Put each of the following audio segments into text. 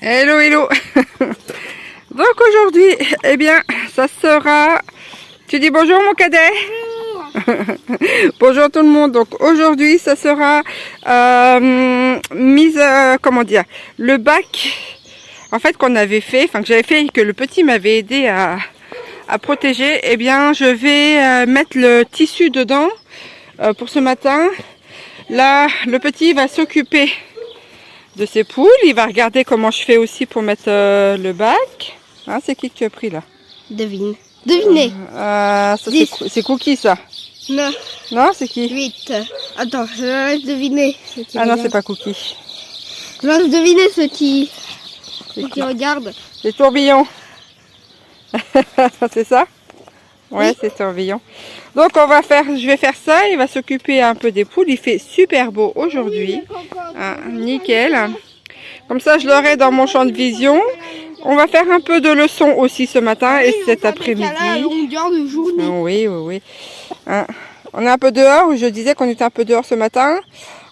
Hello, hello. Donc aujourd'hui, eh bien, ça sera... Tu dis bonjour mon cadet. Bonjour tout le monde. Donc aujourd'hui, ça sera comment dire, le bac, en fait, qu'on avait fait, enfin que j'avais fait, que le petit m'avait aidé à protéger. Eh bien, je vais mettre le tissu dedans pour ce matin. Là, le petit va s'occuper de ses poules. Il va regarder comment je fais aussi pour mettre le bac. Hein, c'est qui que tu as pris là? Devine. Devinez. C'est Cookie ça. Non. Non, c'est qui? 8. Attends, je laisse deviner. Ah non, c'est pas Cookie. Je laisse deviner ce qui regarde. C'est Tourbillon. C'est ça? Ouais, oui. C'est Tourbillon. Donc je vais faire ça. Il va s'occuper un peu des poules. Il fait super beau aujourd'hui. Ah, nickel. Comme ça, je l'aurai dans mon champ de vision. On va faire un peu de leçon aussi ce matin et cet après-midi. Oui, oui, oui. Hein, on est un peu dehors. Je disais qu'on était un peu dehors ce matin.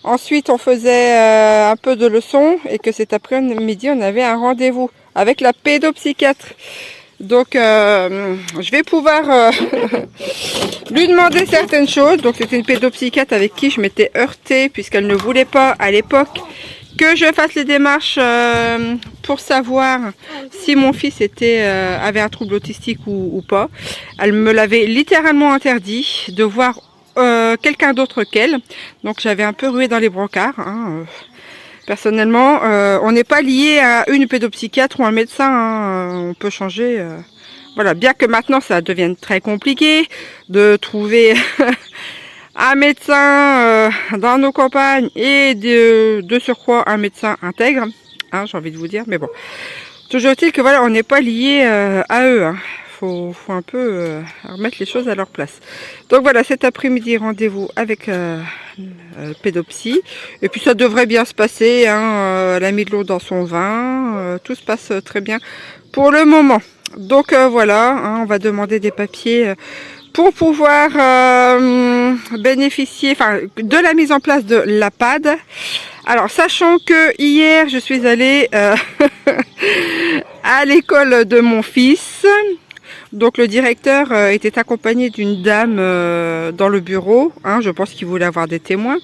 Ensuite, on faisait un peu de leçon et que cet après-midi, on avait un rendez-vous avec la pédopsychiatre. Donc, je vais pouvoir lui demander certaines choses. Donc, c'était une pédopsychiatre avec qui je m'étais heurtée puisqu'elle ne voulait pas à l'époque que je fasse les démarches pour savoir si mon fils avait un trouble autistique ou pas. Elle me l'avait littéralement interdit de voir quelqu'un d'autre qu'elle. Donc j'avais un peu rué dans les brancards. Hein. Personnellement, on n'est pas lié à une pédopsychiatre ou un médecin. Hein. On peut changer. Voilà, bien que maintenant ça devienne très compliqué de trouver... un médecin dans nos campagnes et de surcroît un médecin intègre, hein, j'ai envie de vous dire, mais bon. Toujours est-il que voilà, on n'est pas lié à eux. Hein. Faut un peu remettre les choses à leur place. Donc voilà, cet après-midi, rendez-vous avec pédopsie. Et puis ça devrait bien se passer. Hein, elle a mis de l'eau dans son vin. Tout se passe très bien pour le moment. Donc voilà, hein, on va demander des papiers... pour pouvoir bénéficier de la mise en place de l'APAD. Alors, sachant que hier, je suis allée à l'école de mon fils. Donc, le directeur était accompagné d'une dame dans le bureau. Hein, je pense qu'il voulait avoir des témoins.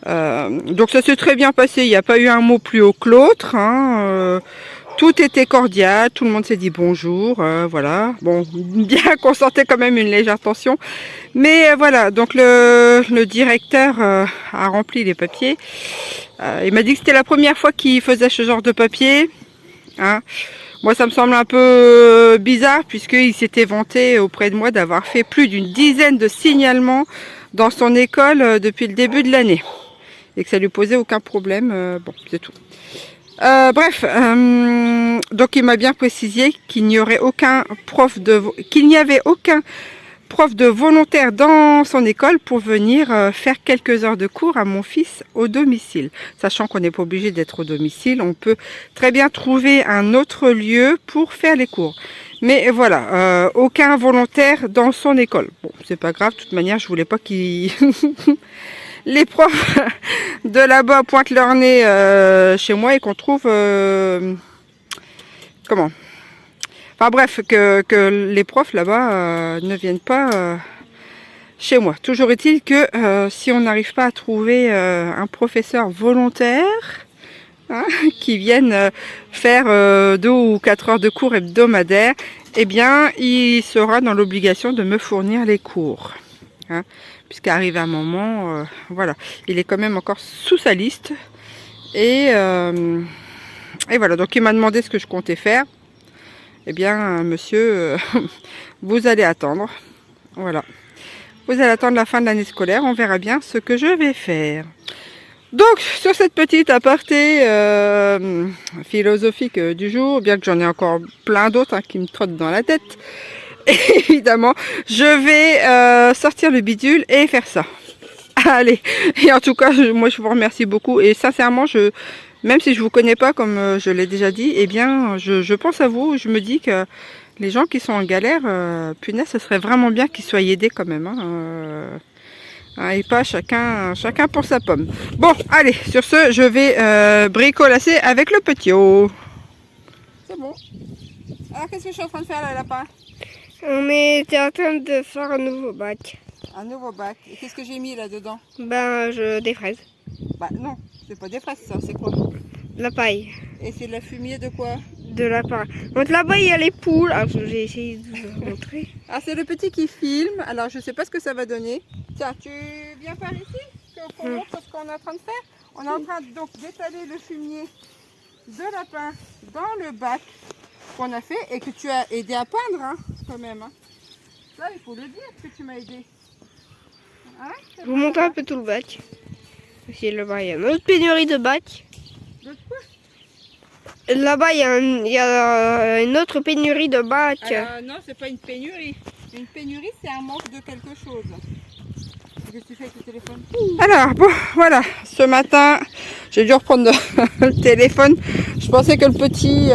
Donc, ça s'est très bien passé. Il n'y a pas eu un mot plus haut que l'autre. Hein, tout était cordial, tout le monde s'est dit bonjour, voilà. Bon, bien qu'on sentait quand même une légère tension. Mais voilà, donc le directeur a rempli les papiers. Il m'a dit que c'était la première fois qu'il faisait ce genre de papier. Hein. Moi, ça me semble un peu bizarre, puisqu'il s'était vanté auprès de moi d'avoir fait plus d'une dizaine de signalements dans son école depuis le début de l'année. Et que ça lui posait aucun problème. Bon, c'est tout. Bref, donc il m'a bien précisé qu'il n'y avait aucun prof de volontaire dans son école pour venir faire quelques heures de cours à mon fils au domicile. Sachant qu'on n'est pas obligé d'être au domicile, on peut très bien trouver un autre lieu pour faire les cours. Mais voilà, aucun volontaire dans son école. Bon, c'est pas grave, de toute manière, je voulais pas qu'il... les profs de là-bas pointent leur nez chez moi et qu'on trouve... comment? Enfin bref, que les profs là-bas ne viennent pas chez moi. Toujours est-il que si on n'arrive pas à trouver un professeur volontaire hein, qui vienne faire 2 ou 4 heures de cours hebdomadaires, eh bien il sera dans l'obligation de me fournir les cours. Hein, puisqu'arrive un moment, voilà, il est quand même encore sous sa liste. Et voilà, donc il m'a demandé ce que je comptais faire. Eh bien, monsieur, vous allez attendre. Voilà. Vous allez attendre la fin de l'année scolaire. On verra bien ce que je vais faire. Donc, sur cette petite aparté philosophique du jour, bien que j'en ai encore plein d'autres hein, qui me trottent dans la tête, évidemment, je vais sortir le bidule et faire ça. Allez, et en tout cas, moi je vous remercie beaucoup et sincèrement, même si je vous connais pas comme je l'ai déjà dit, eh bien, je pense à vous. Je me dis que les gens qui sont en galère, punaise, ce serait vraiment bien qu'ils soient aidés quand même. Hein, et pas chacun pour sa pomme. Bon, allez, sur ce, je vais bricolasser avec le petit. C'est bon. Alors, qu'est-ce que je suis en train de faire là, lapin? On était en train de faire un nouveau bac. Un nouveau bac. Et qu'est-ce que j'ai mis là-dedans? Des fraises. Bah non, c'est pas des fraises ça, c'est quoi? De la paille. Et c'est de la fumier de quoi? De la paille. Donc là-bas, il y a les poules. Alors, j'ai essayé de vous montrer. Ah, c'est le petit qui filme. Alors, je sais pas ce que ça va donner. Tiens, tu viens par ici qu'on montre ce qu'on est en train de faire. On est en train donc d'étaler le fumier de lapin dans le bac qu'on a fait et que tu as aidé à peindre, hein, quand même. Hein. Ça, il faut le dire que tu m'as aidé. Hein, Je vous montre un peu tout le bac. Ici, là-bas, il y a une autre pénurie de bac. De quoi? Là-bas, il y a une autre pénurie de bac. Non, c'est pas une pénurie. Une pénurie, c'est un manque de quelque chose. Qu'est-ce que tu fais avec le téléphone? Alors, bon, voilà. Ce matin, j'ai dû reprendre le téléphone. Je pensais que le petit,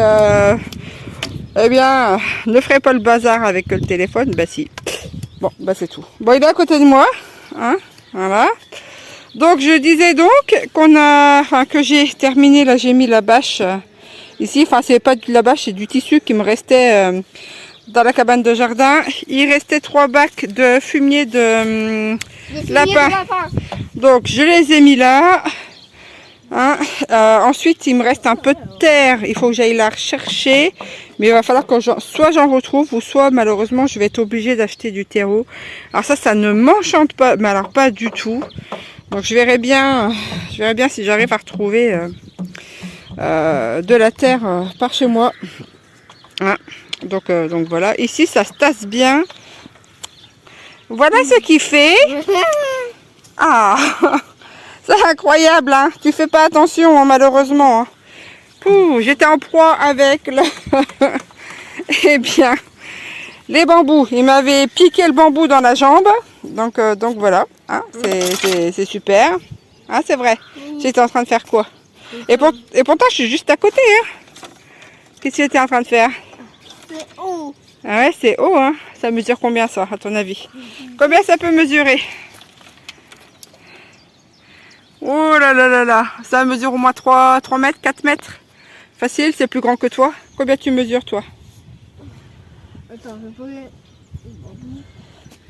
eh bien, ne ferait pas le bazar avec le téléphone. Bah si. Bon, bah c'est tout. Bon, il est à côté de moi. Hein, voilà. Donc, je disais donc que j'ai terminé, là, j'ai mis la bâche ici. Enfin, c'est pas de la bâche, c'est du tissu qui me restait dans la cabane de jardin. Il restait 3 bacs de fumier de lapin. Donc, je les ai mis là. Hein. Ensuite, il me reste un peu de terre. Il faut que j'aille la rechercher. Mais il va falloir que soit j'en retrouve, ou soit malheureusement, je vais être obligée d'acheter du terreau. Alors ça ne m'enchante pas. Mais alors, pas du tout. Donc, je verrai bien si j'arrive à retrouver de la terre par chez moi. Hein. Donc voilà. Ici, ça se tasse bien. Voilà ce qu'il fait. Ah, c'est incroyable, hein. Tu fais pas attention, hein, malheureusement. Hein. J'étais en proie avec le... Eh bien, les bambous. Il m'avait piqué le bambou dans la jambe. Donc voilà, hein, c'est super. Hein, c'est vrai. J'étais en train de faire quoi? Et pourtant, je suis juste à côté. Hein. Qu'est-ce que tu étais en train de faire? C'est haut. Ah ouais, c'est haut. Hein. Ça mesure combien ça, à ton avis? Combien ça peut mesurer? Oh là là là là. Ça mesure au moins 3 mètres, 4 mètres. Facile, c'est plus grand que toi. Combien tu mesures, toi? Attends, je vais poser...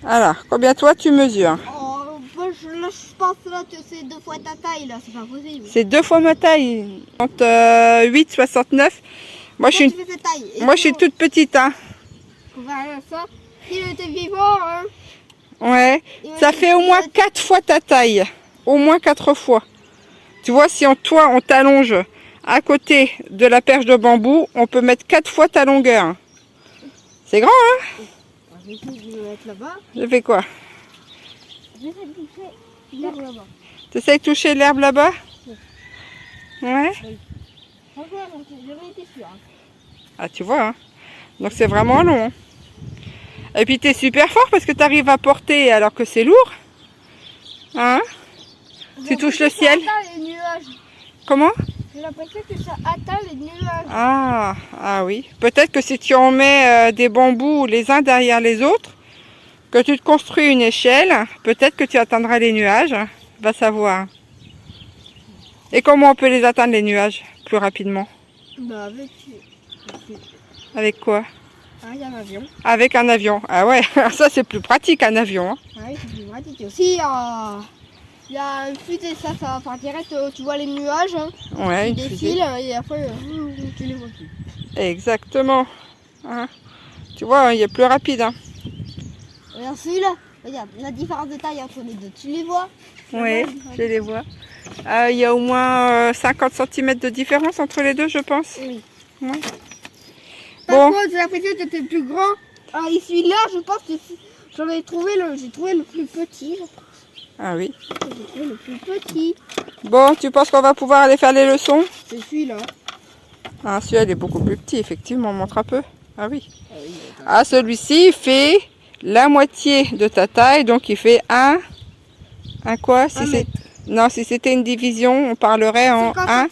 Alors, combien toi tu mesures? Oh, là, je pense là que c'est 2 fois ta taille, là. C'est pas possible. C'est 2 fois ma taille. 8, 69. Moi, je suis toute petite. Hein. Voilà ça. Il était vivant, hein. Ouais. Ça fait au moins 4 fois ta taille. Au moins 4 fois. Tu vois, si toi, on t'allonge à côté de la perche de bambou, on peut mettre 4 fois ta longueur. C'est grand, hein? Je vais essayer de le mettre là-bas. Je fais quoi? J'essaie de toucher l'herbe là-bas. Tu essaies de toucher l'herbe là-bas? Oui. Ouais. Franchement, j'ai jamais été sûr. Hein. Ah, tu vois, hein? Donc c'est vraiment long. Hein. Et puis tu es super fort parce que tu arrives à porter alors que c'est lourd. Hein? Tu touches le ciel. Ça atteint les nuages. Comment? J'ai l'impression que ça atteint les nuages. Ah oui. Peut-être que si tu en mets des bambous les uns derrière les autres, que tu te construis une échelle, peut-être que tu atteindras les nuages. Va savoir. Et comment on peut les atteindre les nuages plus rapidement? Bah Avec quoi? Ah, il y a un avion. Avec un avion. Ah ouais, ça c'est plus pratique un avion. Hein. Ah oui, c'est plus pratique. Aussi, il y a une fusée, ça va faire direct, tu vois les nuages. Hein, ouais, ils défilent et après, tu les vois plus. Exactement. Hein. Tu vois, il est plus rapide. Hein. Regarde celui-là. Regarde, la différence de taille entre les deux. Tu les vois? Oui, je les vois. Il y a au moins 50 cm de différence entre les deux, je pense. Oui. Ouais. Par contre, j'ai l'impression que c'était plus grand. Ah, et celui-là, je pense que j'ai trouvé le plus petit. Ah oui. J'ai trouvé le plus petit. Bon, tu penses qu'on va pouvoir aller faire les leçons? C'est celui-là. Ah, celui-là, il est beaucoup plus petit, effectivement. Montre un peu. Ah oui. Ah, celui-ci, il fait la moitié de ta taille. Donc, il fait un quoi? Si c'est... Non, si c'était une division, on parlerait en 1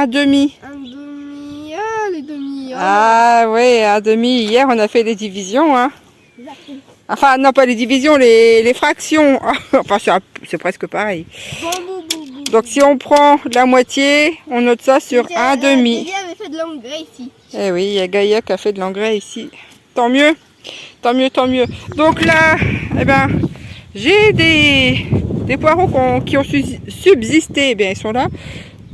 demi. Un demi. Ah, les demi. Ah oui, un demi. Hier, on a fait les divisions. Hein. Enfin, non, pas les divisions, les fractions. Enfin, c'est presque pareil. Donc si on prend la moitié, on note ça sur un demi. Gaïa avait fait de l'engrais ici. Eh oui, il y a Gaïa qui a fait de l'engrais ici. Tant mieux, tant mieux, tant mieux. Donc là, eh ben, j'ai des poireaux qui ont subsisté. Eh bien, ils sont là.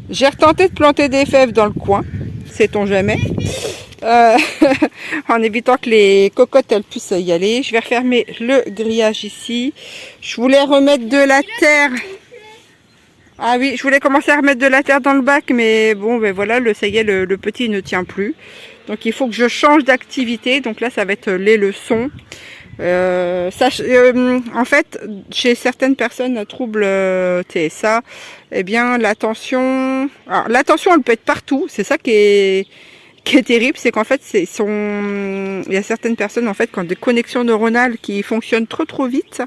J'ai retenté de planter des fèves dans le coin, sait-on jamais. En évitant que les cocottes elles puissent y aller. Je vais refermer le grillage ici. Je voulais remettre de la terre. Ah oui, je voulais commencer à remettre de la terre dans le bac, mais bon, ben voilà, ça y est, le petit ne tient plus. Donc il faut que je change d'activité. Donc là, ça va être les leçons. En fait, chez certaines personnes à trouble TSA, eh bien l'attention, elle peut être partout. C'est ça qui est terrible, c'est qu'en fait, il y a certaines personnes en fait qui ont des connexions neuronales qui fonctionnent trop vite,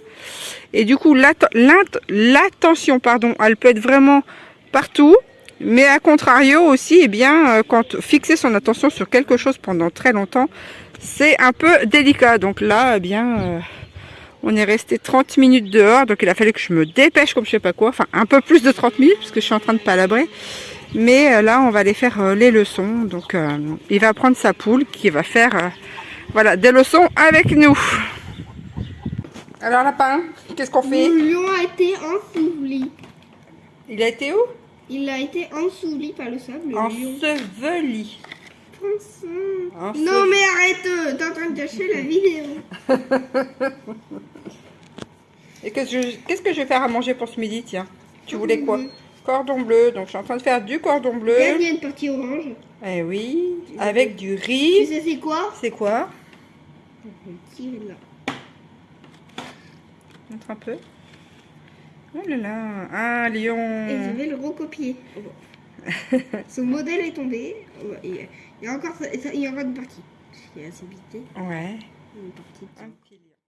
et du coup l'attention, pardon, elle peut être vraiment partout. Mais à contrario aussi, eh bien, quand fixer son attention sur quelque chose pendant très longtemps, c'est un peu délicat. Donc là, eh bien, on est resté 30 minutes dehors. Donc il a fallu que je me dépêche comme je sais pas quoi. Enfin, un peu plus de 30 minutes parce que je suis en train de palabrer. Mais là, on va aller faire les leçons. Donc il va prendre sa poule qui va faire voilà, des leçons avec nous. Alors lapin, qu'est-ce qu'on fait? Le lion a été enseveli. Il a été où? Il a été enseveli par le sable. Enseveli. Non mais arrête, t'es en train de gâcher la vidéo. Et qu'est-ce que je vais faire à manger pour ce midi, tiens? Tu voulais quoi? Cordon bleu, donc je suis en train de faire du cordon bleu. Il y a une partie orange. Eh oui, avec du riz. Tu sais c'est quoi? C'est quoi? Je vais le tirer là. Montre un peu. Oh là là, un lion. Et je vais le recopier. Son modèle est tombé. Il y a encore une partie. Il est assez vite. Ouais. Une partie. Un petit lion.